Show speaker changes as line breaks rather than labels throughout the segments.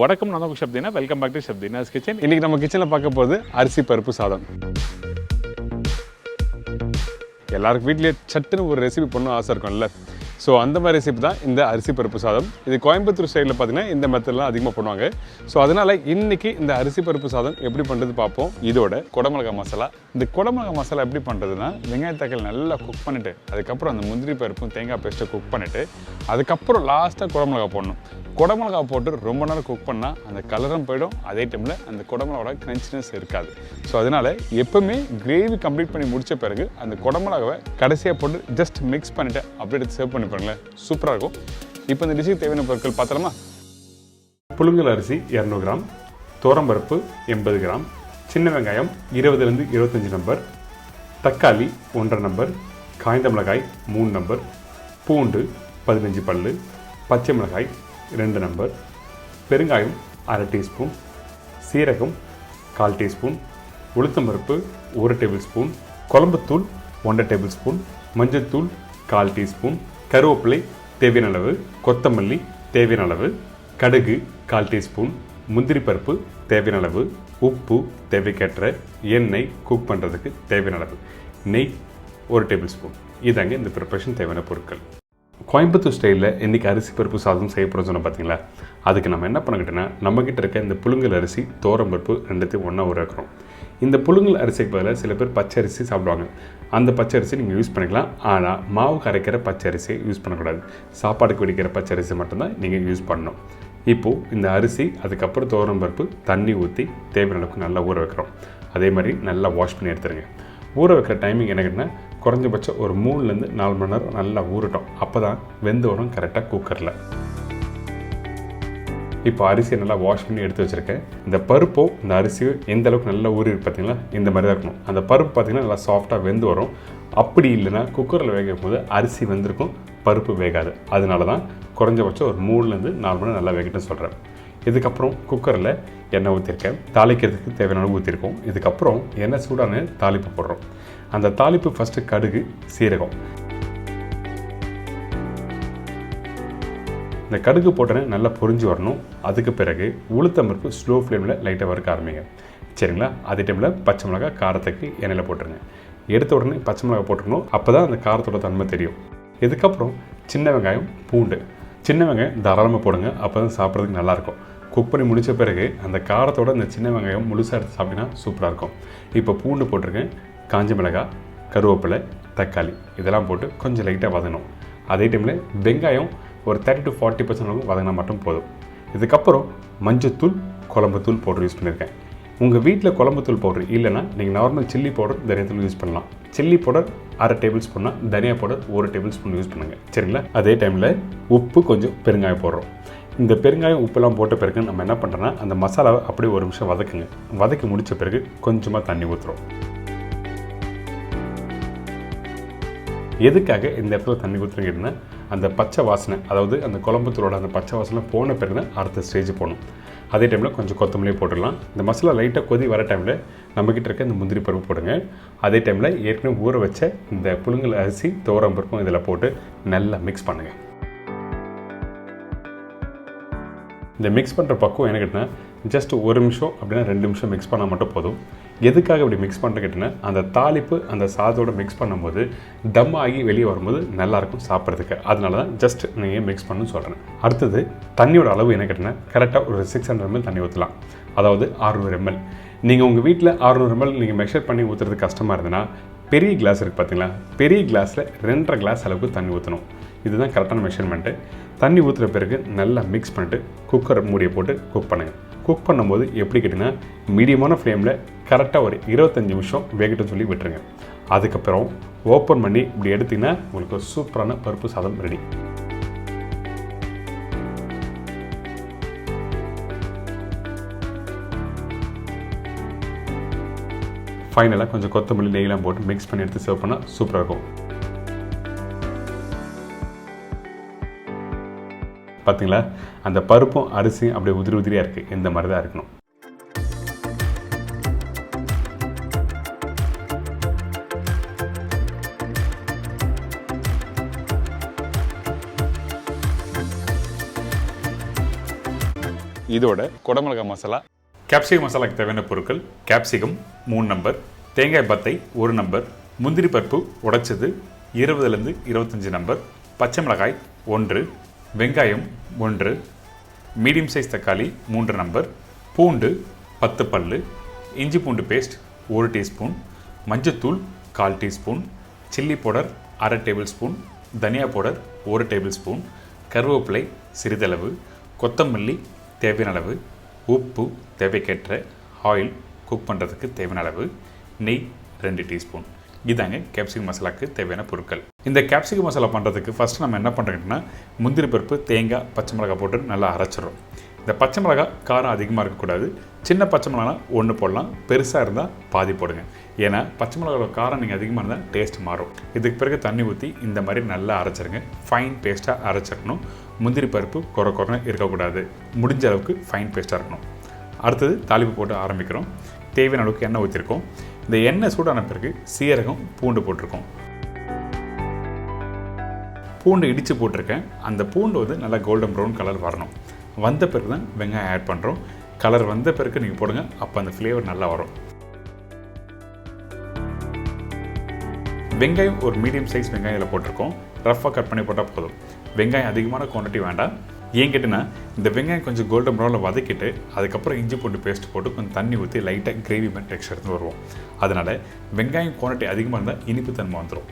வணக்கம், நான் உங்கள் Shabdina. Welcome back to Shabdina's kitchen. இன்றைக்கி நம்ம கிச்சனில் பார்க்க போகிறது அரிசி பருப்பு சாதம். எல்லாருக்கும் வீட்லேயே சட்டுன்னு ஒரு ரெசிபி பண்ணணும் ஆசை இருக்கும்ல. ஸோ அந்த மாதிரி ரெசிபி தான் இந்த அரிசி பருப்பு சாதம். இது கோயம்புத்தூர் சைடில் பார்த்தீங்கன்னா இந்த மெத்தட்லாம் அதிகமாக பண்ணுவாங்க. ஸோ அதனால் இன்றைக்கி இந்த அரிசி பருப்பு சாதம் எப்படி பண்ணுறது பார்ப்போம். இதோட குடமிளகா மசாலா. இந்த குடமிளகா மசாலா எப்படி பண்ணுறதுன்னா, வெங்காய தக்காளி நல்லா குக் பண்ணிவிட்டு அதுக்கப்புறம் அந்த முந்திரி பருப்பும் தேங்காய் பேஸ்ட்டை குக் பண்ணிவிட்டு அதுக்கப்புறம் லாஸ்ட்டாக குடமிளகா போடணும். குடமிளகா போட்டு ரொம்ப நேரம் குக் பண்ணால் அந்த கலரும் போயிடும், அதே டைமில் அந்த குடமிளகாவோட கிரன்ச்சினஸ் இருக்காது. ஸோ அதனால் எப்போவுமே கிரேவி கம்ப்ளீட் பண்ணி முடித்த பிறகு அந்த குடமிளகாவை கடைசியாக போட்டு ஜஸ்ட் மிக்ஸ் பண்ணிவிட்டு அப்படியே எடுத்து சர்வ் பண்ணி பாருங்களேன், சூப்பராக இருக்கும். இப்போ இந்த டிஷ்ஷுக்கு தேவையான பொருட்கள் பார்த்தலாமா? புழுங்கல் அரிசி 200 கிராம், துவரம்பருப்பு 80 கிராம், சின்ன வெங்காயம் 20லேருந்து 25 நம்பர், தக்காளி 1.5 நம்பர், காய்ந்த மிளகாய் 3 நம்பர், பூண்டு 15 பல்லு, பச்சை மிளகாய் 2 நம்பர், பெருங்காயம் 1/2 டீஸ்பூன், சீரகம் 1/4 டீஸ்பூன், உளுத்தம்பருப்பு 1 டேபிள் ஸ்பூன், குழம்புத்தூள் 1 டேபிள் ஸ்பூன், மஞ்சள்தூள் 1/4 டீஸ்பூன், கருவேப்பிலை தேவையான அளவு, கொத்தமல்லி தேவையான அளவு, கடுகு 1/4 டீஸ்பூன், முந்திரி பருப்பு தேவையான அளவு, உப்பு தேவைக்கேற்ற, எண்ணெய் குக் பண்ணுறதுக்கு தேவையான அளவு, நெய் 1 டேபிள் ஸ்பூன். இதாங்க இந்த ப்ரிப்பரேஷன் தேவையான பொருட்கள். கோயம்புத்தூர் ஸ்டைலில் இன்றைக்கி அரிசி பருப்பு சாதம் செய்ய போகிறோம் சொன்னால் பார்த்தீங்களா, அதுக்கு நம்ம என்ன பண்ணிக்கிட்டோன்னா, நம்மக்கிட்ட இருக்க இந்த புழுங்கல் அரிசி துவரம்பருப்பு ரெண்டுத்தையும் ஒன்றா ஊற வைக்கிறோம். இந்த புழுங்கல் அரிசிக்கு பதிலாக சில பேர் பச்சை அரிசி சாப்பிடுவாங்க. அந்த பச்சை அரிசி நீங்கள் யூஸ் பண்ணிக்கலாம். ஆனால் மாவுக்கு அரைக்கிற பச்சை அரிசியை யூஸ் பண்ணக்கூடாது. சாப்பாடுக்கு வடிக்கிற பச்சை அரிசி மட்டும்தான் நீங்கள் யூஸ் பண்ணணும். இப்போது இந்த அரிசி அதுக்கப்புறம் துவரம்பருப்பு தண்ணி ஊற்றி தேவையான அளவுக்கு நல்லா ஊற வைக்கிறோம். அதே மாதிரி நல்லா வாஷ் பண்ணி எடுத்துருங்க. ஊற வைக்கிற டைமிங் என்னன்னா, குறைஞ்சபட்சம் ஒரு 3லேருந்து 4 மணி நேரம் நல்லா ஊறட்டும். அப்போ தான் வெந்து வரும் கரெக்டாக குக்கரில். இப்போ அரிசியை நல்லா வாஷ் பண்ணி எடுத்து வச்சுருக்கேன். இந்த பருப்போ இந்த அரிசியோ எந்த அளவுக்கு நல்லா ஊறி பார்த்தீங்களா, இந்த மாதிரி தான் இருக்கணும். அந்த பருப்பு பார்த்திங்கன்னா நல்லா சாஃப்டாக வெந்து வரும். அப்படி இல்லைன்னா குக்கரில் வேகும் போது அரிசி வெந்திருக்கும், பருப்பு வேகாது. அதனால தான் குறைஞ்சபட்சம் ஒரு 3லேருந்து 4 மணி நேரம் நல்லா வேகட்டும்னு சொல்கிறேன். இதுக்கப்புறம் குக்கரில் எண்ணெய் ஊற்றிருக்கேன். தாளிக்கிறதுக்கு தேவையான ஊற்றிருக்கோம். இதுக்கப்புறம் எண்ணெய் சூடான தாளிப்பு போடுறோம். அந்த தாளிப்பு ஃபஸ்ட்டு கடுகு, சீரகம். இந்த கடுகு போட்டோன்னே நல்லா பொரிஞ்சு வரணும். அதுக்கு பிறகு உளுத்தம்பருப்பு ஸ்லோ ஃப்ளேமில் லைட்டாக வறுக்க ஆரம்பிங்க, சரிங்களா? அதே டைமில் பச்சை மிளகாய் காரத்துக்கு எண்ணெயில் போட்டுருங்க. எடுத்த உடனே பச்சை மிளகாய் போட்டுக்கணும், அப்போ தான் அந்த காரத்தோட தன்மை தெரியும். இதுக்கப்புறம் சின்ன வெங்காயம், பூண்டு. சின்ன வெங்காயம் தாராளமாக போடுங்க, அப்போ தான் சாப்பிட்றதுக்கு நல்லாயிருக்கும். குக் பண்ணி முடித்த பிறகு அந்த காரத்தோட இந்த சின்ன வெங்காயம் முழுசாக எடுத்து சாப்பிட்டிங்கன்னா சூப்பராக இருக்கும். இப்போ பூண்டு போட்டிருக்கேன், காஞ்ச மிளகாய், கருவேப்பிலை, தக்காளி இதெல்லாம் போட்டு கொஞ்சம் லைட்டாக வதங்கணும். அதே டைமில் வெங்காயம் ஒரு 30 to 40% அளவுக்கு வதங்கினா மட்டும் போதும். இதுக்கப்புறம் மஞ்சத்தூள், குழம்புத்தூள் பவுடர் யூஸ் பண்ணியிருக்கேன். உங்கள் வீட்டில் குழம்புத்தூள் பவுடர் இல்லைன்னா நீங்கள் நார்மல் சில்லி பவுடர் தனியாத்தூள் யூஸ் பண்ணலாம். சில்லி பவுடர் 1/2 டேபிள் ஸ்பூன்னா, தனியா பவுடர் 1 டேபிள் ஸ்பூன் யூஸ் பண்ணுங்கள், சரிங்களா? அதே டைமில் உப்பு, கொஞ்சம் பெருங்காயம் போடுறோம். இந்த பெருங்காயம் உப்பெல்லாம் போட்ட பிறகு நம்ம என்ன பண்ணுறோன்னா, அந்த மசாலாவை அப்படியே ஒரு நிமிஷம் வதக்குங்க. வதக்கி முடித்த பிறகு கொஞ்சமாக தண்ணி ஊற்றுறோம். எதுக்காக இந்த இடத்துல தண்ணி ஊற்றுறீங்கன்னா, அந்த பச்சை வாசனை, அதாவது அந்த குழம்புத்தூளோட அந்த பச்சை வாசனை போன பிறகு தான் அடுத்த ஸ்டேஜ் போகணும். அதே டைமில் கொஞ்சம் கொத்தமல்லியே போட்டுடலாம். இந்த மசாலா லைட்டாக கொதி வர டைமில் நம்மக்கிட்ட இருக்க இந்த முந்திரி பருப்பு போடுங்க. அதே டைமில் ஏற்கனவே ஊற வச்ச இந்த புழுங்கல் அரிசி, துவரம்பருப்பும் இதில் போட்டு நல்லா மிக்ஸ் பண்ணுங்கள். இந்த மிக்ஸ் பண்ணுற பக்கம் என்ன கேட்டினா, ஜஸ்ட் 1 நிமிஷம் அப்படின்னா 2 நிமிஷம் மிக்ஸ் பண்ணால் மட்டும் போதும். எதுக்காக இப்படி மிக்ஸ் பண்ணுற கேட்டினா, அந்த தாளிப்பு அந்த சாதத்தோடு மிக்ஸ் பண்ணும்போது தம் ஆகி வெளியே வரும்போது நல்லாயிருக்கும் சாப்பிட்றதுக்கு. அதனால தான் ஜஸ்ட் நீங்கள் மிக்ஸ் பண்ணணும்னு சொல்கிறேன். அடுத்தது தண்ணியோட அளவு என்ன கேட்டினா, கரெக்டாக ஒரு 600 ml தண்ணி ஊற்றலாம், அதாவது 600 ml. நீங்கள் உங்கள் வீட்டில் 600 ml நீங்கள் மெஷர் பண்ணி ஊற்றுறது கஷ்டமாக இருந்ததுன்னா, பெரிய கிளாஸ் இருக்குது பார்த்தீங்களா, பெரிய கிளாஸில் 2.5 கிளாஸ் அளவுக்கு தண்ணி ஊற்றணும். இதுதான் கரெக்டான மெஷர்மெண்ட்டு. தண்ணி ஊற்றுற பிறகு நல்லா மிக்ஸ் பண்ணிட்டு குக்கர் மூடியை போட்டு குக் பண்ணுங்கள். குக் பண்ணும்போது எப்படி கேட்டிங்கன்னா, மீடியமான ஃப்ளேமில் கரெக்டாக ஒரு 25 நிமிஷம் வேகட்டும் சொல்லி விட்டுருங்க. அதுக்கப்புறம் ஓப்பன் பண்ணி இப்படி எடுத்திங்கன்னா உங்களுக்கு ஒரு சூப்பரான பருப்பு சாதம் ரெடி. ஃபைனலாக கொஞ்சம் கொத்தமல்லி, நெய்லாம் போட்டு மிக்ஸ் பண்ணி எடுத்து சர்வ் பண்ணால் சூப்பராக இருக்கும். பார்த்தீங்களா, அந்த பருப்பும் அரிசியும் அப்படியே உதிரி உதிரியாக இருக்குது. இந்த மாதிரி தான் இருக்கணும். இதோட குடமிளகா மசாலா.
கேப்சிகம் மசாலாக்கு தேவையான பொருட்கள்: கேப்சிகம் 3 நம்பர், தேங்காய் பத்தை 1 நம்பர், முந்திரி பருப்பு உடைச்சது 20லேருந்து 25 நம்பர், பச்சை மிளகாய் 1, வெங்காயம் 1, மீடியம் சைஸ் தக்காளி 3 நம்பர், பூண்டு 10 பல்லு, இஞ்சி பூண்டு பேஸ்ட் 1 டீஸ்பூன், மஞ்சத்தூள் 1/4 teaspoon, chilli powder 1/2 table spoon, தனியா பவுடர் 1 டேபிள் ஸ்பூன், கருவேப்பிலை சிறிதளவு, கொத்தமல்லி தேவையான அளவு, உப்பு தேவைக்கேற்ற, ஆயில் குக் பண்ணுறதுக்கு தேவையான அளவு, நெய் 2 டீஸ்பூன். இதாங்க கேப்சிகம் மசாலாவுக்கு தேவையான பொருட்கள். இந்த கேப்சிகம் மசாலா பண்ணுறதுக்கு ஃபஸ்ட்டு நம்ம என்ன பண்ணுறோம்னா, முந்திரி பருப்பு, தேங்காய், பச்சை மிளகாய் போட்டு நல்லா அரைச்சிடும். இந்த பச்சை மிளகாய் காரம் அதிகமாக இருக்கக்கூடாது. சின்ன பச்சை மிளகா 1 போடலாம், பெருசாக இருந்தால் பாதி போடுங்க. ஏன்னா பச்சை மிளகாவோட காரம் நீங்கள் அதிகமாக இருந்தால் டேஸ்ட் மாறும். இதுக்கு பிறகு தண்ணி ஊற்றி இந்த மாதிரி நல்லா அரைச்சிருங்க. ஃபைன் பேஸ்ட்டாக அரைச்சிடணும். முந்திரி பருப்பு குறைன்னு இருக்கக்கூடாது. முடிஞ்ச அளவுக்கு ஃபைன் பேஸ்ட்டாக இருக்கணும். அடுத்தது தாளிப்பு போட்டு ஆரம்பிக்கிறோம். தேவையான அளவுக்கு எண்ணெய் ஊற்றிருக்கோம். இந்த எண்ணெய் சூடான பிறகு சீரகம், பூண்டு போட்டிருக்கோம். பூண்டு இடித்து போட்டிருக்கேன். அந்த பூண்டு வந்து நல்லா கோல்டன் ப்ரௌன் கலர் வரணும். வந்த பிறகு தான் வெங்காயம் ஆட் பண்ணுறோம். கலர் வந்த பிறகு நீங்கள் போடுங்க, அப்போ அந்த ஃப்ளேவர் நல்லா வரும். வெங்காயம் ஒரு மீடியம் சைஸ் வெங்காயம் இதில் போட்டிருக்கோம். ரஃபாக கட் பண்ணி போட்டால் போதும். வெங்காயம் அதிகமான குவான்டிட்டி வேண்டாம். ஏன் கேட்டிங்கன்னா, இந்த வெங்காயம் கொஞ்சம் கோல்டன் ப்ரௌனில் வதக்கிட்டு அதுக்கப்புறம் இஞ்சி பூண்டு பேஸ்ட் போட்டு கொஞ்சம் தண்ணி ஊற்றி லைட்டாக கிரேவி மாதிரி டெக்ஸ்டர் எடுத்து வருவோம். அதனால் வெங்காயம் குவான்டிட்டி அதிகமாக இருந்தால் இனிப்பு தன்மை வந்துடும்.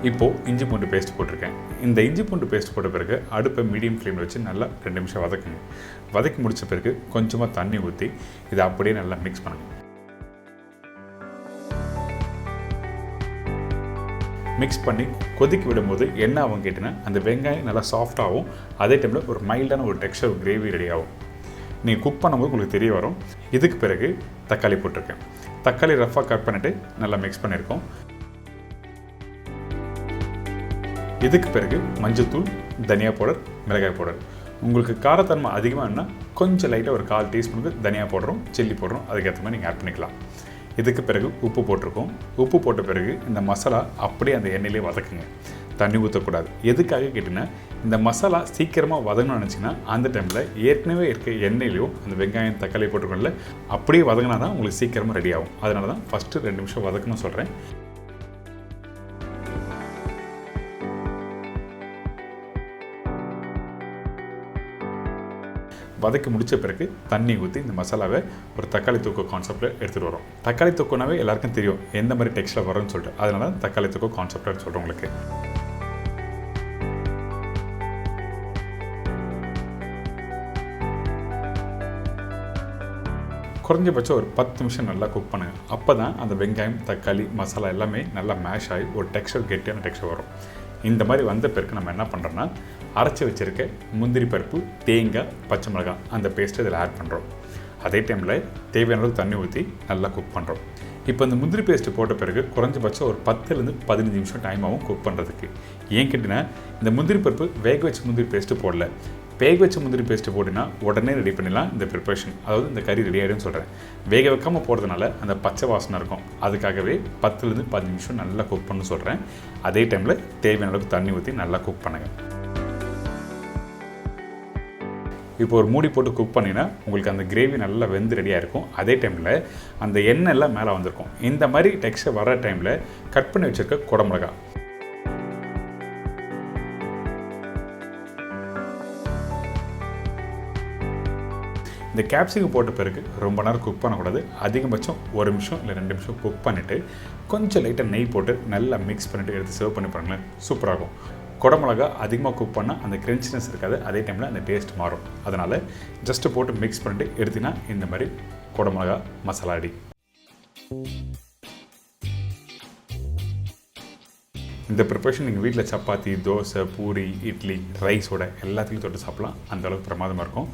இப்போது இஞ்சி பூண்டு பேஸ்ட் போட்டிருக்கேன். இந்த இஞ்சி பூண்டு பேஸ்ட் போட்ட பிறகு அடுப்பை மீடியம் ஃப்ளேமில் வச்சு நல்லா 2 நிமிஷம் வதக்குங்க. வதக்கி முடித்த பிறகு கொஞ்சமாக தண்ணி ஊற்றி இதை அப்படியே நல்லா மிக்ஸ் பண்ணுங்கள். மிக்ஸ் பண்ணி கொதிக்க விடும்போது என்ன ஆகும் கேட்டிங்கன்னா, அந்த வெங்காயம் நல்லா சாஃப்டாகவும் அதே டைமில் ஒரு மைல்டான ஒரு டெக்ஸ்சர் கிரேவி ரெடி ஆகும். நீங்கள் குக் பண்ணும்போது உங்களுக்கு தெரிய வரும். இதுக்கு பிறகு தக்காளி போட்டிருக்கேன். தக்காளி ரஃபாக கட் பண்ணிவிட்டு நல்லா மிக்ஸ் பண்ணியிருக்கோம். இதுக்கு பிறகு மஞ்சத்தூள், தனியா பவுடர், மிளகாய் பவுடர். உங்களுக்கு காரத்தன்மை அதிகமாகனா கொஞ்சம் லைட்டாக ஒரு 1/4 டீஸ்பூனுக்கு தனியா பவுடரும், சில்லி பவுடரும் அதுக்கேற்ற மாதிரி நீங்கள் ஆட் பண்ணிக்கலாம். இதுக்கு பிறகு உப்பு போட்டிருக்கோம். உப்பு போட்ட பிறகு இந்த மசாலா அப்படியே அந்த எண்ணெயிலே வதக்குங்க. தண்ணி ஊற்றக்கூடாது. எதுக்காக கேட்டிங்கன்னா, இந்த மசாலா சீக்கிரமாக வதங்கணும்னு நினச்சிங்கன்னா அந்த டைமில் ஏற்கனவே இருக்க எண்ணெயிலையும் அந்த வெங்காயம், தக்காளி போட்டிருக்கோம்ல, அப்படியே வதங்கினா தான் உங்களுக்கு சீக்கிரமாக ரெடி ஆகும். அதனால தான் ஃபஸ்ட்டு 2 நிமிஷம் வதக்கணும்னு சொல்கிறேன். வதக்கி முடித்த பிறகு தண்ணி ஊற்றி இந்த மசாலாவை ஒரு தக்காளி தொக்கு கான்செப்டில் எடுத்துகிட்டு வரோம். தக்காளி தொக்குனாவே எல்லாருக்கும் தெரியும் எந்த மாதிரி டெக்ஸ்டில் வரும்னு சொல்லிட்டு. அதனால தான் தக்காளி தொக்கு கான்செப்டாக சொல்கிறேன் உங்களுக்கு. குறைஞ்சபட்சம் ஒரு 10 நிமிஷம் நல்லா குக் பண்ணுங்கள். அப்போ தான் அந்த வெங்காயம், தக்காளி, மசாலா எல்லாமே நல்லா மேஷ் ஆகி ஒரு டெக்ஸ்டர், கெட்டியான டெக்ஸ்டர் வரும். இந்த மாதிரி வந்த பிறகு நம்ம என்ன பண்ணுறோன்னா, அரைச்சி வச்சுருக்க முந்திரி பருப்பு, தேங்காய், பச்சை மிளகாய் அந்த பேஸ்ட்டை இதில் ஆட் பண்ணுறோம். அதே டைமில் தேவையான அளவுக்கு தண்ணி ஊற்றி நல்லா குக் பண்ணுறோம். இப்போ இந்த முந்திரி பேஸ்ட்டு போட்ட பிறகு குறைஞ்சபட்சம் ஒரு 10லேருந்து 15 நிமிஷம் டைம் ஆகும் குக் பண்ணுறதுக்கு. ஏன் கேட்டிங்கன்னா, இந்த முந்திரி பருப்பு வேக வச்ச முந்திரி பேஸ்ட்டு போடல. வேக வச்ச முந்திரி பேஸ்ட்டு போட்டினா உடனே ரெடி பண்ணிடலாம் இந்த ப்ரிப்ரேஷன். அதாவது இந்த கறி ரெடி ஆகிடும்னு சொல்கிறேன். வேக வைக்காமல் போடுறதுனால அந்த பச்சை வாசனை இருக்கும். அதுக்காகவே 10லேருந்து 15 நிமிஷம் நல்லா குக் பண்ணணும்னு சொல்கிறேன். அதே டைமில் தேவையான அளவுக்கு தண்ணி ஊற்றி நல்லா குக் பண்ணுங்கள். இப்போ ஒரு மூடி போட்டு குக் பண்ணினா உங்களுக்கு அந்த கிரேவி நல்லா வெந்து ரெடியாக இருக்கும். அதே டைமில் அந்த எண்ணெய் எல்லாம் மேலே வந்திருக்கும். இந்த மாதிரி டெக்ஸ்டர் வர டைமில் கட் பண்ணி வச்சுருக்க குடமிளகா, இந்த கேப்சிகம் போட்ட பிறகு ரொம்ப நேரம் குக் பண்ணக்கூடாது. அதிகபட்சம் 1 நிமிஷம் இல்லை 2 நிமிஷம் குக் பண்ணிவிட்டு கொஞ்சம் லைட்டாக நெய் போட்டு நல்லா மிக்ஸ் பண்ணிவிட்டு எடுத்து சர்வ் பண்ணி பாருங்களேன், சூப்பராகும். குடமிளகா அதிகமாக குக் பண்ணால் அந்த கிரன்ச்சினஸ் இருக்காது. அதே டைமில் அந்த டேஸ்ட் மாறும். அதனால் ஜஸ்ட்டு போட்டு மிக்ஸ் பண்ணிட்டு எடுத்தினா இந்த மாதிரி குடமிளகா மசாலா ரெடி. இந்த ப்ரிப்பரேஷன் நீங்கள் வீட்டில் சப்பாத்தி, தோசை, பூரி, இட்லி, ரைஸோட எல்லாத்துலேயும் தொட்டு சாப்பிட்லாம். அந்தளவுக்கு பிரமாதமாக இருக்கும்.